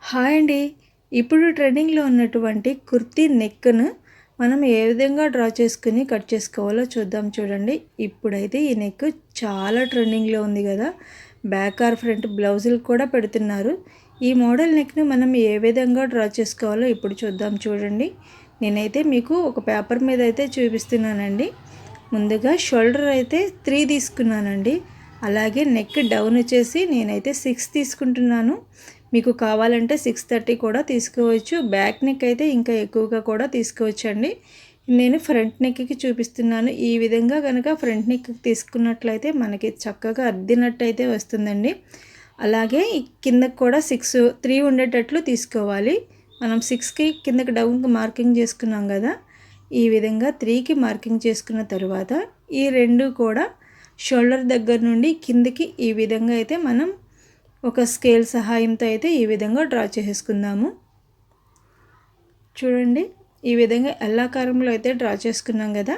Hi అండి. ఇప్పుడు ట్రెండింగ్‌లో ఉన్నటువంటి కుర్తీ నెక్‌ను మనం ఏ విధంగా డ్రా చేసుకొని కట్ చేసుకోవాలో చూద్దాం చూడండి. ఇప్పుడైతే ఈ నెక్ చాలా ట్రెండింగ్‌లో ఉంది గదా! బ్యాక్ ఆర్ ఫ్రంట్ బ్లౌజులు కూడా పెడుతున్నారు. ఈ మోడల్ నెక్‌ని మనం ఏ విధంగా డ్రా చేసుకోవాలో ఇప్పుడు చూద్దాం చూడండి. నేనైతే మీకు ఒక పేపర్ మీద అయితే చూపిస్తున్నానండి. ముందుగా షోల్డర్ అయితే 3 తీసుకున్నానండి. అలాగే నెక్ డౌన్ వచ్చేసి నేనైతే 6 తీసుకుంటున్నాను. మీకు కావాలంటే 630 కూడా తీసుకోవచ్చు. బ్యాక్ నెక్ అయితే ఇంకా ఎక్కువగా కూడా తీసుకోవచ్చండి. నేను ఫ్రంట్ నెక్కి చూపిస్తున్నాను. ఈ విధంగా కనుక ఫ్రంట్ నెక్ తీసుకున్నట్లయితే మనకి చక్కగా అద్దినట్టయితే వస్తుందండి. అలాగే కిందకి కూడా 3 ఉండేటట్లు తీసుకోవాలి. మనం 6కి కిందకి డౌన్కి మార్కింగ్ చేసుకున్నాం కదా, ఈ విధంగా 3కి మార్కింగ్ చేసుకున్న తర్వాత ఈ రెండు కూడా షోల్డర్ దగ్గర నుండి కిందకి ఈ విధంగా అయితే మనం ఒక స్కేల్ సహాయంతో అయితే ఈ విధంగా డ్రా చేసుకుందాము. చూడండి, ఈ విధంగా ఎల్లాకారంలో అయితే డ్రా చేసుకున్నాం కదా.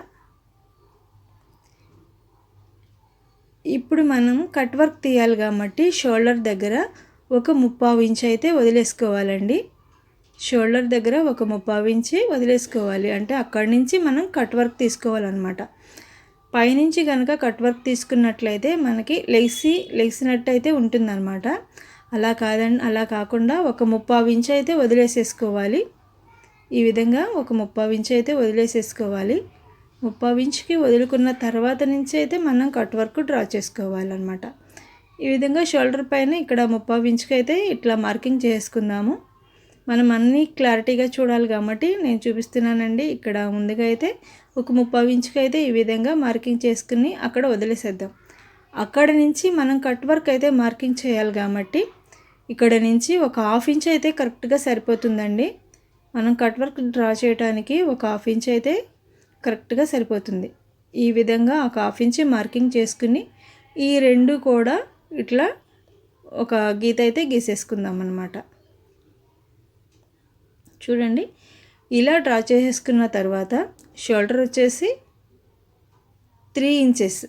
ఇప్పుడు మనం కట్ వర్క్ తీయాలి కాబట్టి షోల్డర్ దగ్గర ఒక 3/4 ఇంచ్ అయితే వదిలేసుకోవాలండి. షోల్డర్ దగ్గర ఒక 3/4 ఇంచ్ వదిలేసుకోవాలి. అంటే అక్కడి నుంచి మనం కట్ వర్క్ తీసుకోవాలన్నమాట. పైనుంచి కనుక కట్ వర్క్ తీసుకున్నట్లయితే మనకి లెగిసినట్టు అయితే ఉంటుందన్నమాట. అలా కాకుండా ఒక 3/4 ఇంచ్ అయితే వదిలేసేసుకోవాలి. ఈ విధంగా ఒక 3/4 ఇంచ్ అయితే వదిలేసేసుకోవాలి. 3/4 ఇంచ్కి వదులుకున్న తర్వాత నుంచి అయితే మనం కట్ వర్క్ డ్రా చేసుకోవాలన్నమాట. ఈ విధంగా షోల్డర్ పైన ఇక్కడ 3/4 ఇంచ్కి అయితే ఇట్లా మార్కింగ్ చేసుకుందాము. మనం అన్నీ క్లారిటీగా చూడాలి కాబట్టి నేను చూపిస్తున్నానండి. ఇక్కడ ముందుగా అయితే ఒక 3/4 ఇంచ్కి అయితే ఈ విధంగా మార్కింగ్ చేసుకుని అక్కడ వదిలేసేద్దాం. అక్కడ నుంచి మనం కట్ వర్క్ అయితే మార్కింగ్ చేయాలి కాబట్టి ఇక్కడ నుంచి ఒక 1/2 ఇంచ్ అయితే కరెక్ట్గా సరిపోతుందండి. మనం కట్ వర్క్ డ్రా చేయడానికి ఒక 1/2 ఇంచ్ అయితే కరెక్ట్గా సరిపోతుంది. ఈ విధంగా ఒక 1/2 ఇంచ్ మార్కింగ్ చేసుకుని ఈ రెండు కూడా ఇట్లా ఒక గీత అయితే గీసేసుకుందాం అన్నమాట. చూడండి, ఇలా డ్రా చేసేసుకున్న తర్వాత షోల్డర్ వచ్చేసి 3 ఇంచెస్,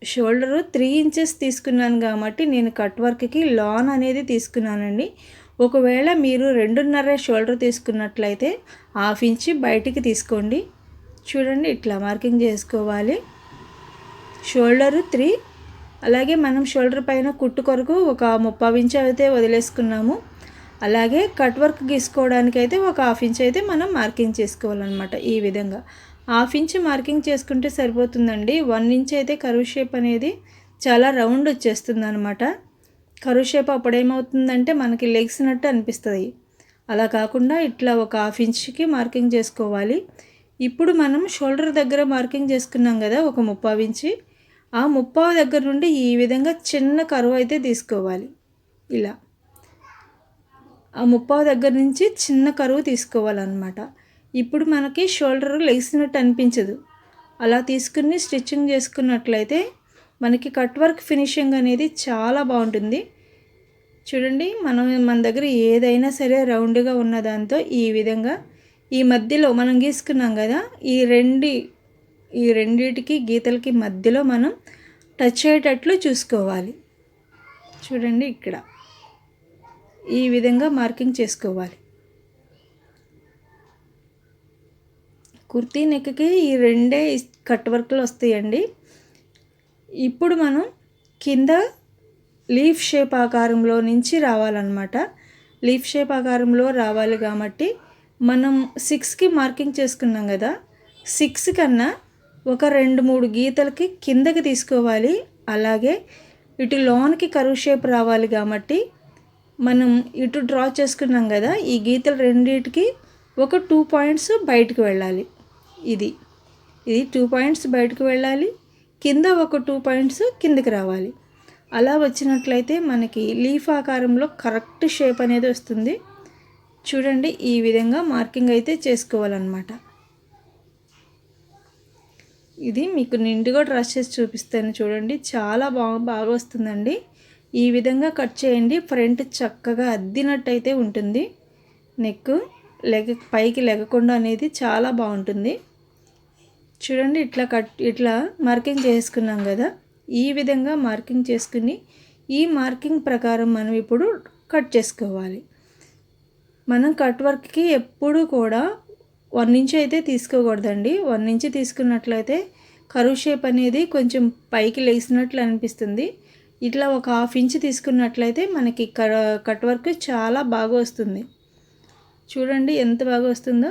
షోల్డరు 3 ఇంచెస్ తీసుకున్నాను కాబట్టి నేను కట్ వర్క్కి లాన్ అనేది తీసుకున్నానండి. ఒకవేళ మీరు 2.5 షోల్డర్ తీసుకున్నట్లయితే 1/2 ఇంచ్ బయటికి తీసుకోండి. చూడండి, ఇట్లా మార్కింగ్ చేసుకోవాలి. షోల్డరు 3, అలాగే మనం షోల్డర్ పైన కుట్టు కొరకు ఒక 3/4 ఇంచ్ అయితే వదిలేసుకున్నాము. అలాగే కట్ వర్క్ గీసుకోవడానికి అయితే ఒక 1/2 ఇంచ్ అయితే మనం మార్కింగ్ చేసుకోవాలన్నమాట. ఈ విధంగా 1/2 ఇంచ్ మార్కింగ్ చేసుకుంటే సరిపోతుందండి. 1 ఇంచ్ అయితే కర్వ్ షేప్ అనేది చాలా రౌండ్ వచ్చేస్తుంది అనమాట. కర్వ్ షేప్ అప్పుడేమవుతుందంటే మనకి లెగిసినట్టు అనిపిస్తుంది. అలా కాకుండా ఇట్లా ఒక 1/2 ఇంచ్కి మార్కింగ్ చేసుకోవాలి. ఇప్పుడు మనం షోల్డర్ దగ్గర మార్కింగ్ చేసుకున్నాం కదా ఒక 3/4 ఇంచ్, ఆ 3/4 దగ్గర నుండి ఈ విధంగా చిన్న కర్వ్ అయితే తీసుకోవాలి. ఇలా ఆ 3/4 దగ్గర నుంచి చిన్న కరువు తీసుకోవాలన్నమాట. ఇప్పుడు మనకి షోల్డర్ లెగిసినట్టు అనిపించదు. అలా తీసుకుని స్టిచ్చింగ్ చేసుకున్నట్లయితే మనకి కట్ వర్క్ ఫినిషింగ్ అనేది చాలా బాగుంటుంది. చూడండి, మన దగ్గర ఏదైనా సరే రౌండ్గా ఉన్న దాంతో ఈ విధంగా ఈ మధ్యలో మనం గీసుకున్నాం కదా, ఈ రెండిటికి గీతలకి మధ్యలో మనం టచ్ అయ్యేటట్లు చూసుకోవాలి. చూడండి, ఇక్కడ ఈ విధంగా మార్కింగ్ చేసుకోవాలి. కుర్తీ నెక్కి ఈ రెండే కట్ వర్క్లు వస్తాయండి. ఇప్పుడు మనం కింద లీఫ్ షేప్ ఆకారంలో నుంచి రావాలన్నమాట. లీఫ్ షేప్ ఆకారంలో రావాలి కాబట్టి మనం 6కి మార్కింగ్ చేసుకున్నాం కదా, 6 కన్నా ఒక 2-3 గీతలకి కిందకి తీసుకోవాలి. అలాగే ఇటు లోన్కి కర్వ్ షేప్ రావాలి కాబట్టి మనం ఇటు డ్రా చేసుకున్నాం కదా, ఈ గీతలు రెండింటికి ఒక 2 పాయింట్స్ బయటకు వెళ్ళాలి. ఇది 2 పాయింట్స్ బయటకు వెళ్ళాలి. కింద ఒక 2 పాయింట్స్ కిందకి రావాలి. అలా వచ్చినట్లయితే మనకి లీఫ్ ఆకారంలో కరెక్ట్ షేప్ అనేది వస్తుంది. చూడండి, ఈ విధంగా మార్కింగ్ అయితే చేసుకోవాలన్నమాట. ఇది మీకు నిండుగా డ్రా చేసి చూపిస్తాను చూడండి, చాలా బాగా వస్తుందండి. ఈ విధంగా కట్ చేయండి. ఫ్రంట్ చక్కగా అద్దినట్టయితే ఉంటుంది. నెక్ పైకి లెగకుండా అనేది చాలా బాగుంటుంది. చూడండి, ఇట్లా మార్కింగ్ చేసుకున్నాం కదా, ఈ విధంగా మార్కింగ్ చేసుకుని ఈ మార్కింగ్ ప్రకారం మనం ఇప్పుడు కట్ చేసుకోవాలి. మనం కట్ వర్క్కి ఎప్పుడు కూడా 1 ఇంచ్ అయితే తీసుకోకూడదండి. 1 ఇంచ్ తీసుకున్నట్లయితే కరువు షేప్ అనేది కొంచెం పైకి లేసినట్లు అనిపిస్తుంది. ఇట్లా ఒక హాఫ్ ఇంచ్ తీసుకున్నట్లయితే మనకి కట్ వర్క్ చాలా బాగా వస్తుంది. చూడండి ఎంత బాగా వస్తుందో.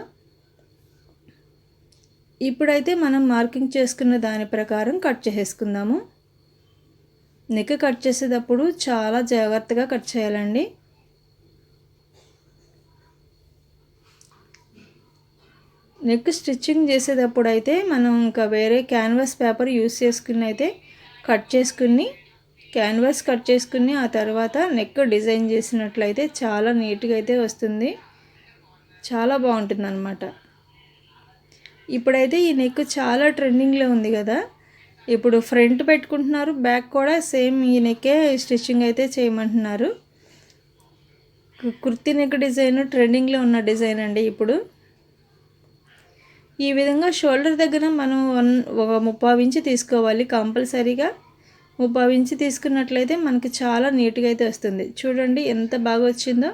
ఇప్పుడైతే మనం మార్కింగ్ చేసుకున్న దాని ప్రకారం కట్ చేసేసుకుందాము. నెక్ కట్ చేసేటప్పుడు చాలా జాగ్రత్తగా కట్ చేయాలండి. నెక్ స్టిచ్చింగ్ చేసేటప్పుడు అయితే మనం ఇంకా వేరే క్యాన్వాస్ పేపర్ యూస్ చేసుకుని అయితే కట్ చేసుకుని క్యాన్వాస్ కట్ చేసుకుని ఆ తర్వాత నెక్ డిజైన్ చేసినట్లయితే చాలా నీట్గా అయితే వస్తుంది. చాలా బాగుంటుంది అన్నమాట. ఇప్పుడైతే ఈ నెక్ చాలా ట్రెండింగ్లో ఉంది కదా. ఇప్పుడు ఫ్రంట్ పెట్టుకుంటున్నారు, బ్యాక్ కూడా సేమ్ ఈ నెక్కే స్టిచ్చింగ్ అయితే చేయమంటున్నారు. కుర్తీ నెక్ డిజైన్ ట్రెండింగ్లో ఉన్న డిజైన్ అండి. ఇప్పుడు ఈ విధంగా షోల్డర్ దగ్గర మనం ఒక 3/4 ఇంచ్ తీసుకోవాలి కంపల్సరీగా. 3/4 ఇంచ్ తీసుకున్నట్లయితే మనకి చాలా నీట్గా అయితే వస్తుంది. చూడండి ఎంత బాగా వచ్చిందో.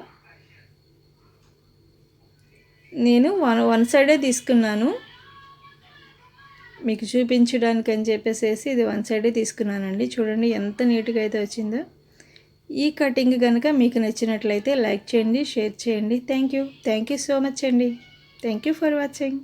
నేను వన్ సైడే తీసుకున్నాను మీకు చూపించడానికి అని చెప్పేసి. ఇది వన్ సైడే తీసుకున్నానండి. చూడండి ఎంత నీట్గా అయితే వచ్చిందో. ఈ కటింగ్ కనుక మీకు నచ్చినట్లయితే లైక్ చేయండి, షేర్ చేయండి. థ్యాంక్ యూ సో మచ్ అండి. Thank you for watching.